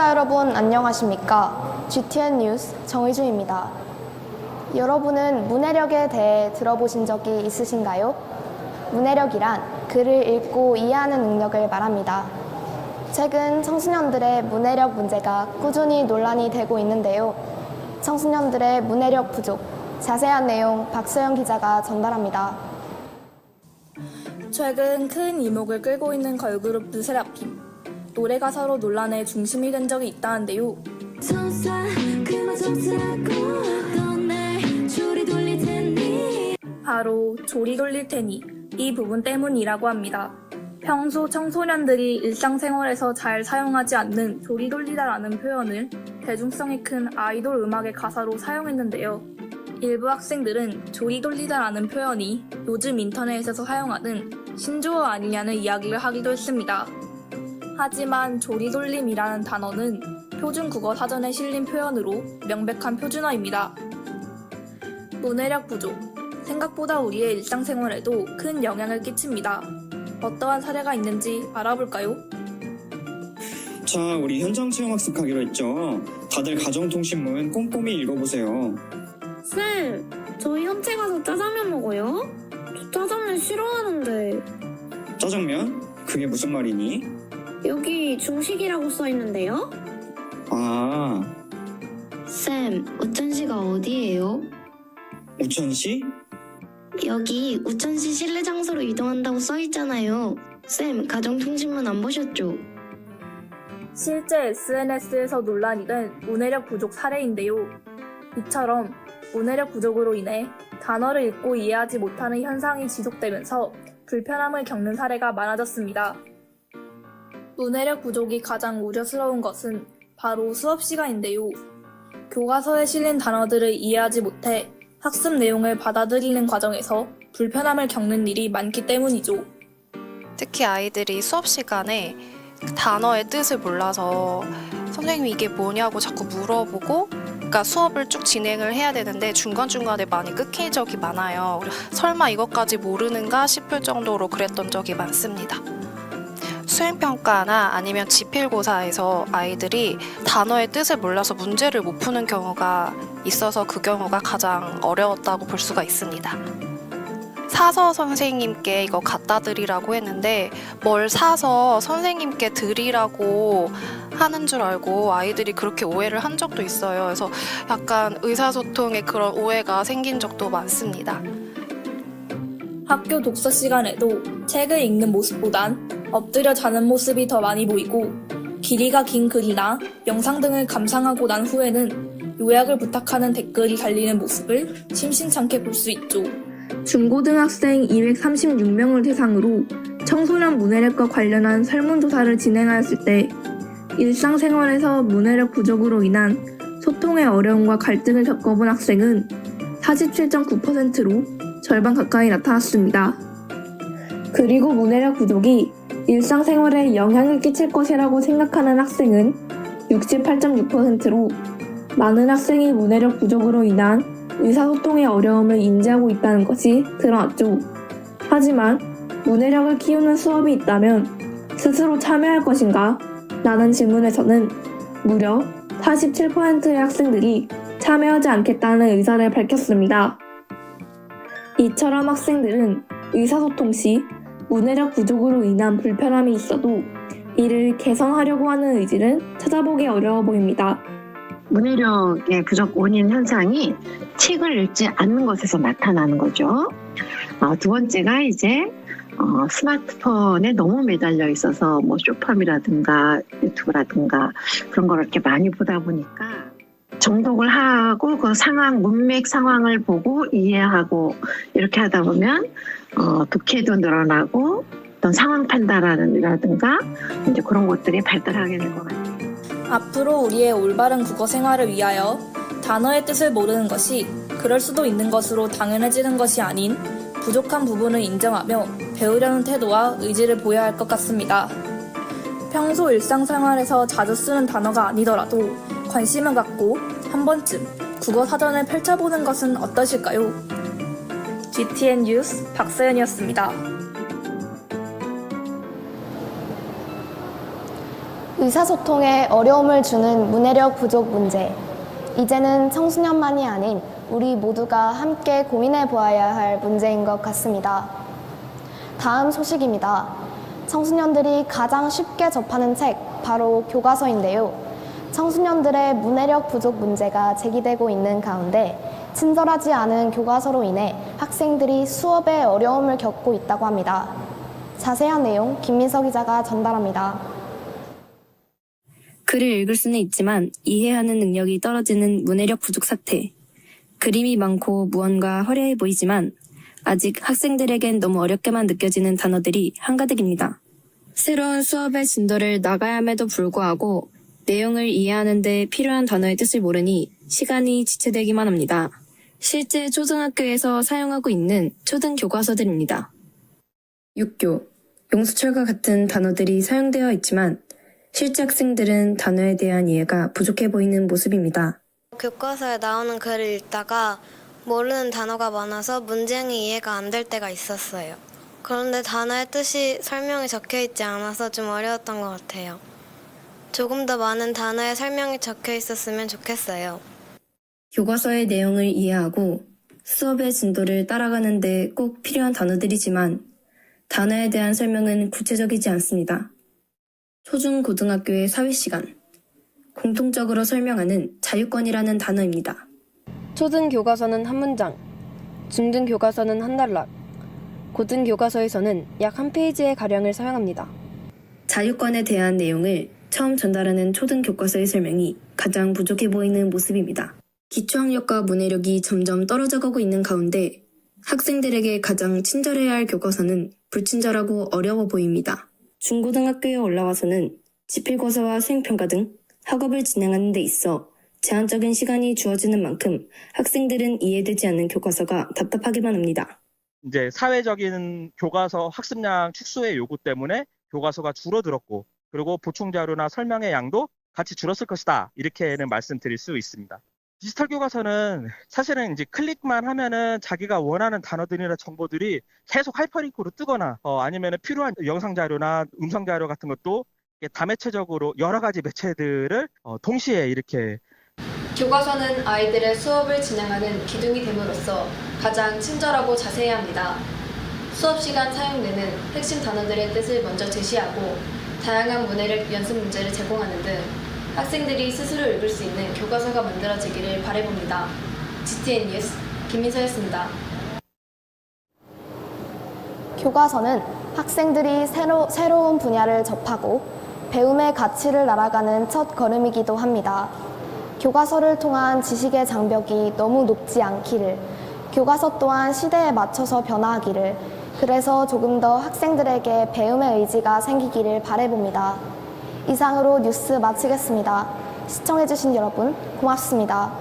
시청자 여러분 안녕하십니까? GTN 뉴스 정의주입니다. 여러분은 문해력에 대해 들어보신 적이 있으신가요? 문해력이란 글을 읽고 이해하는 능력을 말합니다. 최근 청소년들의 문해력 문제가 꾸준히 논란이 되고 있는데요. 청소년들의 문해력 부족, 자세한 내용 박소영 기자가 전달합니다. 최근 큰 이목을 끌고 있는 걸그룹 르세라핌. 노래 가사로 논란의 중심이 된 적이 있다는데요. 바로 조리 돌릴 테니 이 부분 때문이라고 합니다. 평소 청소년들이 일상생활에서 잘 사용하지 않는 조리 돌리다라는 표현을 대중성이 큰 아이돌 음악의 가사로 사용했는데요. 일부 학생들은 조리 돌리다라는 표현이 요즘 인터넷에서 사용하는 신조어 아니냐는 이야기를 하기도 했습니다. 하지만 조리돌림이라는 단어는 표준 국어 사전에 실린 표현으로 명백한 표준어입니다. 문해력 부족, 생각보다 우리의 일상생활에도 큰 영향을 끼칩니다. 어떠한 사례가 있는지 알아볼까요? 자, 우리 현장 체험 학습하기로 했죠? 다들 가정통신문 꼼꼼히 읽어보세요. 쌤, 저희 현채 가서 짜장면 먹어요? 저 짜장면 싫어하는데. 짜장면? 그게 무슨 말이니? 여기 중식이라고 써있는데요? 아, 쌤, 우천시가 어디예요? 우천시? 여기 우천시 실내 장소로 이동한다고 써있잖아요. 쌤, 가정통신문 안 보셨죠? 실제 SNS에서 논란이 된 문해력 부족 사례인데요. 이처럼 문해력 부족으로 인해 단어를 읽고 이해하지 못하는 현상이 지속되면서 불편함을 겪는 사례가 많아졌습니다. 문해력 부족이 가장 우려스러운 것은 바로 수업 시간인데요. 교과서에 실린 단어들을 이해하지 못해 학습 내용을 받아들이는 과정에서 불편함을 겪는 일이 많기 때문이죠. 특히 아이들이 수업 시간에 단어의 뜻을 몰라서 선생님이 이게 뭐냐고 자꾸 물어보고, 그러니까 수업을 쭉 진행을 해야 되는데 중간중간에 많이 끊긴 적이 많아요. 설마 이것까지 모르는가 싶을 정도로 그랬던 적이 많습니다. 수행평가나 아니면 지필고사에서 아이들이 단어의 뜻을 몰라서 문제를 못 푸는 경우가 있어서 그 경우가 가장 어려웠다고 볼 수가 있습니다. 사서 선생님께 이거 갖다 드리라고 했는데 뭘 사서 선생님께 드리라고 하는 줄 알고 아이들이 그렇게 오해를 한 적도 있어요. 그래서 약간 의사소통에 그런 오해가 생긴 적도 많습니다. 학교 독서 시간에도 책을 읽는 모습보단 엎드려 자는 모습이 더 많이 보이고, 길이가 긴 글이나 영상 등을 감상하고 난 후에는 요약을 부탁하는 댓글이 달리는 모습을 심심찮게 볼 수 있죠. 중고등학생 236명을 대상으로 청소년 문해력과 관련한 설문조사를 진행하였을 때 일상생활에서 문해력 부족으로 인한 소통의 어려움과 갈등을 겪어본 학생은 47.9%로 절반 가까이 나타났습니다. 그리고 문해력 부족이 일상생활에 영향을 끼칠 것이라고 생각하는 학생은 68.6%로 많은 학생이 문해력 부족으로 인한 의사소통의 어려움을 인지하고 있다는 것이 드러났죠. 하지만 문해력을 키우는 수업이 있다면 스스로 참여할 것인가? 라는 질문에서는 무려 47%의 학생들이 참여하지 않겠다는 의사를 밝혔습니다. 이처럼 학생들은 의사소통 시 문해력 부족으로 인한 불편함이 있어도 이를 개선하려고 하는 의지는 찾아보기 어려워 보입니다. 문해력의 부족 원인 현상이 책을 읽지 않는 것에서 나타나는 거죠. 두 번째가 이제 스마트폰에 너무 매달려 있어서 뭐 쇼팜이라든가 유튜브라든가 그런 걸 이렇게 많이 보다 보니까 정독을 하고 그 상황, 문맥 상황을 보고 이해하고 이렇게 하다 보면 독해도 늘어나고 어떤 상황 판단이라든가 이제 그런 것들이 발달하게 될 것 같아요. 앞으로 우리의 올바른 국어 생활을 위하여 단어의 뜻을 모르는 것이 그럴 수도 있는 것으로 당연해지는 것이 아닌 부족한 부분을 인정하며 배우려는 태도와 의지를 보여야 할 것 같습니다. 평소 일상생활에서 자주 쓰는 단어가 아니더라도 관심을 갖고 한 번쯤 국어 사전을 펼쳐보는 것은 어떠실까요? GTN 뉴스 박서연이었습니다. 의사소통에 어려움을 주는 문해력 부족 문제. 이제는 청소년만이 아닌 우리 모두가 함께 고민해 보아야 할 문제인 것 같습니다. 다음 소식입니다. 청소년들이 가장 쉽게 접하는 책, 바로 교과서인데요. 청소년들의 문해력 부족 문제가 제기되고 있는 가운데 친절하지 않은 교과서로 인해 학생들이 수업에 어려움을 겪고 있다고 합니다. 자세한 내용 김민석 기자가 전달합니다. 글을 읽을 수는 있지만 이해하는 능력이 떨어지는 문해력 부족 사태. 그림이 많고 무언가 화려해 보이지만 아직 학생들에겐 너무 어렵게만 느껴지는 단어들이 한가득입니다. 새로운 수업의 진도를 나가야 함에도 불구하고 내용을 이해하는 데 필요한 단어의 뜻을 모르니 시간이 지체되기만 합니다. 실제 초등학교에서 사용하고 있는 초등 교과서들입니다. 육교, 용수철과 같은 단어들이 사용되어 있지만 실제 학생들은 단어에 대한 이해가 부족해 보이는 모습입니다. 교과서에 나오는 글을 읽다가 모르는 단어가 많아서 문장이 이해가 안 될 때가 있었어요. 그런데 단어의 뜻이 설명이 적혀 있지 않아서 좀 어려웠던 것 같아요. 조금 더 많은 단어의 설명이 적혀 있었으면 좋겠어요. 교과서의 내용을 이해하고 수업의 진도를 따라가는 데 꼭 필요한 단어들이지만 단어에 대한 설명은 구체적이지 않습니다. 초중고등학교의 사회시간, 공통적으로 설명하는 자유권이라는 단어입니다. 초등교과서는 한 문장, 중등교과서는 한 단락, 고등교과서에서는 약 한 페이지의 가량을 사용합니다. 자유권에 대한 내용을 처음 전달하는 초등교과서의 설명이 가장 부족해 보이는 모습입니다. 기초학력과 문해력이 점점 떨어져가고 있는 가운데 학생들에게 가장 친절해야 할 교과서는 불친절하고 어려워 보입니다. 중고등학교에 올라와서는 지필고사와 수행평가 등 학업을 진행하는 데 있어 제한적인 시간이 주어지는 만큼 학생들은 이해되지 않는 교과서가 답답하기만 합니다. 이제 사회적인 교과서 학습량 축소의 요구 때문에 교과서가 줄어들었고 그리고 보충 자료나 설명의 양도 같이 줄었을 것이다. 이렇게는 말씀드릴 수 있습니다. 디지털 교과서는 사실은 이제 클릭만 하면은 자기가 원하는 단어들이나 정보들이 계속 하이퍼링크로 뜨거나 아니면은 필요한 영상 자료나 음성 자료 같은 것도 다매체적으로 여러 가지 매체들을 동시에 이렇게 교과서는 아이들의 수업을 진행하는 기둥이 됨으로써 가장 친절하고 자세해야 합니다. 수업 시간 사용되는 핵심 단어들의 뜻을 먼저 제시하고 다양한 문해력 연습 문제를 제공하는 등 학생들이 스스로 읽을 수 있는 교과서가 만들어지기를 바라봅니다. GTN 뉴스 김민서였습니다. 교과서는 학생들이 새로운 분야를 접하고 배움의 가치를 날아가는 첫 걸음이기도 합니다. 교과서를 통한 지식의 장벽이 너무 높지 않기를, 교과서 또한 시대에 맞춰서 변화하기를, 그래서 조금 더 학생들에게 배움의 의지가 생기기를 바라봅니다. 이상으로 뉴스 마치겠습니다. 시청해주신 여러분 고맙습니다.